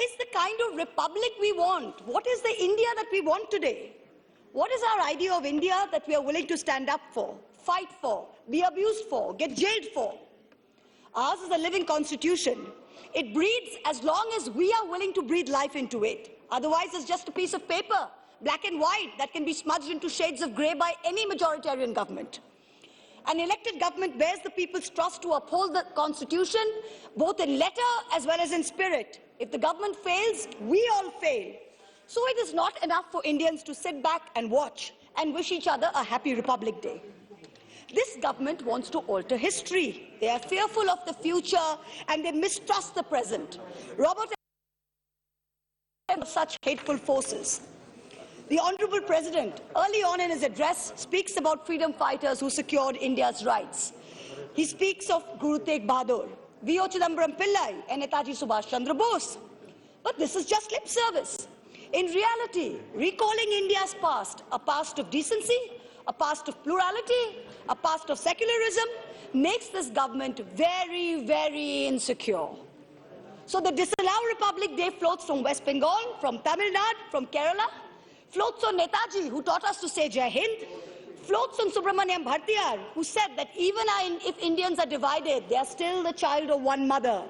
is the kind of republic we want? What is the India that we want today? What is our idea of India that we are willing to stand up for, fight for, be abused for, get jailed for? Ours is a living constitution. It breathes as long as we are willing to breathe life into it. Otherwise, it's just a piece of paper, black and white, that can be smudged into shades of grey by any majoritarian government. An elected government bears the people's trust to uphold the constitution, both in letter as well as in spirit. If the government fails, we all fail. So it is not enough for Indians to sit back and watch and wish each other a happy Republic Day. This government wants to alter history. They are fearful of the future and they mistrust the present. Robert of such hateful forces. The Honourable President, early on in his address, speaks about freedom fighters who secured India's rights. He speaks of Guru Tegh Bahadur, V.O. Chidambaram Pillai and Netaji Subhash Chandra Bose. But this is just lip service. In reality, recalling India's past, a past of decency, a past of plurality, a past of secularism, makes this government very, very insecure. So the Disallow Republic Day floats from West Bengal, from Tamil Nadu, from Kerala, floats on Netaji, who taught us to say Jai Hind, floats on Subramaniam Bhartiyar, who said that even if Indians are divided, they are still the child of one mother,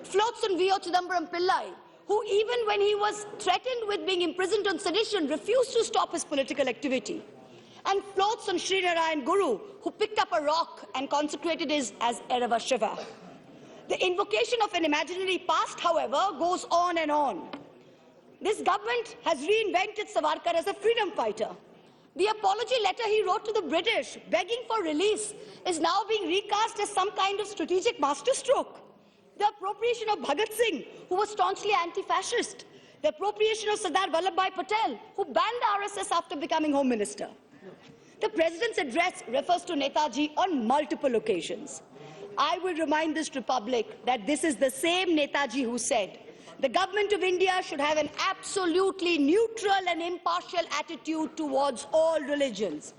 floats on V.O. Chidambaram Pillai, who even when he was threatened with being imprisoned on sedition, refused to stop his political activity, and floats on Sri Narayan Guru, who picked up a rock and consecrated it as Erava Shiva. The invocation of an imaginary past, however, goes on and on. This government has reinvented Savarkar as a freedom fighter. The apology letter he wrote to the British, begging for release, is now being recast as some kind of strategic masterstroke. The appropriation of Bhagat Singh, who was staunchly anti-fascist. The appropriation of Sardar Vallabhbhai Patel, who banned RSS after becoming Home Minister. The President's address refers to Netaji on multiple occasions. I will remind this Republic that this is the same Netaji who said, the government of India should have an absolutely neutral and impartial attitude towards all religions.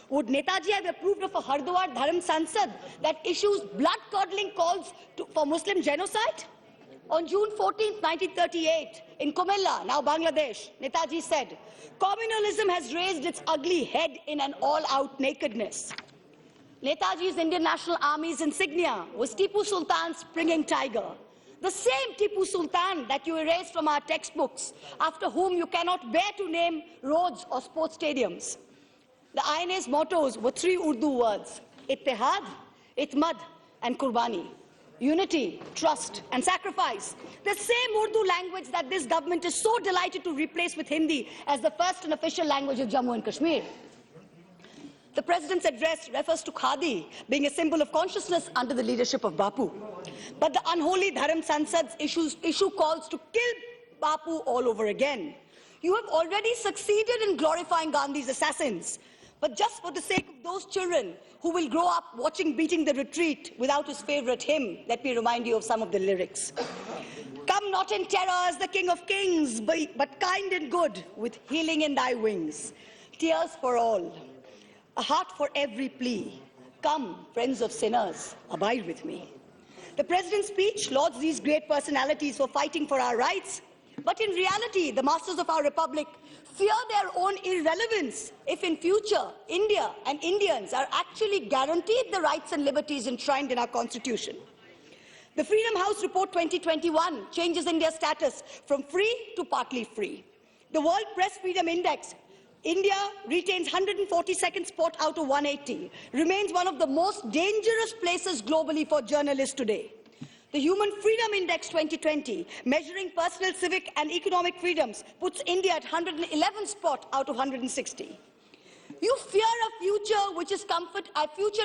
Would Netaji have approved of a Hardwar Dharam Sansad that issues blood-curdling calls for Muslim genocide? On June 14, 1938, in Kumilla, now Bangladesh, Netaji said, communalism has raised its ugly head in an all-out nakedness. Netaji's Indian National Army's insignia was Tipu Sultan's springing tiger. The same Tipu Sultan that you erased from our textbooks, after whom you cannot bear to name roads or sports stadiums. The INA's mottos were three Urdu words, Ittihad, Itmad and Qurbani. Unity, trust and sacrifice. The same Urdu language that this government is so delighted to replace with Hindi as the first and official language of Jammu and Kashmir. The President's address refers to Khadi being a symbol of consciousness under the leadership of Bapu. But the unholy Dharam Sansad's issue calls to kill Bapu all over again. You have already succeeded in glorifying Gandhi's assassins. But just for the sake of those children who will grow up watching Beating the Retreat without his favorite hymn, let me remind you of some of the lyrics. Come not in terror as the King of Kings, but kind and good, with healing in thy wings. Tears for all, a heart for every plea. Come, friends of sinners, abide with me. The President's speech lauds these great personalities for fighting for our rights. But in reality, the masters of our republic fear their own irrelevance if in future India and Indians are actually guaranteed the rights and liberties enshrined in our constitution. The Freedom House Report 2021 changes India's status from free to partly free. The World Press Freedom Index, India retains 142nd spot out of 180, remains one of the most dangerous places globally for journalists today. The Human Freedom Index 2020, measuring personal, civic and economic freedoms, puts India at 111th spot out of 160. You fear a future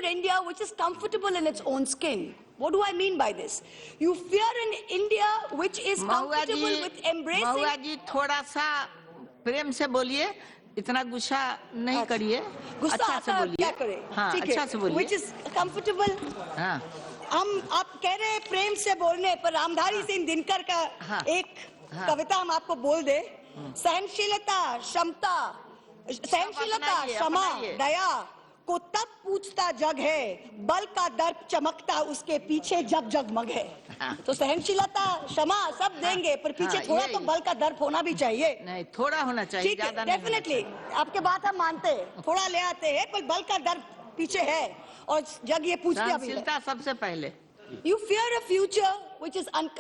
India which is comfortable in its own skin. What do I mean by this? You fear an India which is comfortable with embracing... Mahua ji, thoda sa prem se boliye, itna gussa nahi kariye. Gussa se boliye. Kya kare? Haan, अच्छा se boliye. Which is comfortable. हाँ. आप कह रहे हैं प्रेम से बोलने पर रामधारी सिंह दिनकर का एक कविता हम आपको बोल दे सहनशीलता क्षमा दया को तब पूछता जग है, बल का दर्प चमकता उसके पीछे जब जगमग है। तो सहनशीलता, क्षमा सब देंगे, पर पीछे थोड़ा तो बल का दर्प होना भी चाहिए। नहीं, थोड़ा होना चाहिए, ज्यादा नहीं। डेफिनेटली आपके बात हम मानते हैं, थोड़ा ले आते हैं, पर बल का दर्प पीछे है और जग ये पूछते अभी है। सहनशीलता सबसे पहले। You fear a future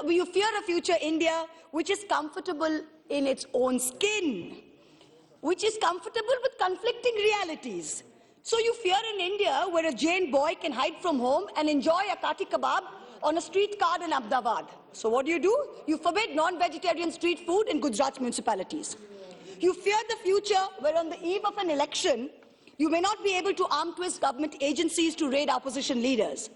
you fear a future India which is comfortable in its own skin, which is comfortable with conflicting realities. So you fear an India where a Jain boy can hide from home and enjoy a kati kebab on a street cart in Ahmedabad. So what do? You forbid non-vegetarian street food in Gujarat municipalities. You fear the future where on the eve of an election, you may not be able to arm twist government agencies to raid opposition leaders.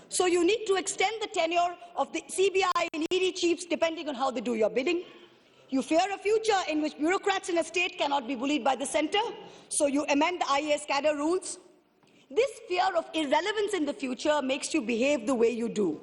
So you need to extend the tenure of the CBI and ED chiefs depending on how they do your bidding. You fear a future in which bureaucrats in a state cannot be bullied by the centre, so you amend the IAS cadre rules. This fear of irrelevance in the future makes you behave the way you do.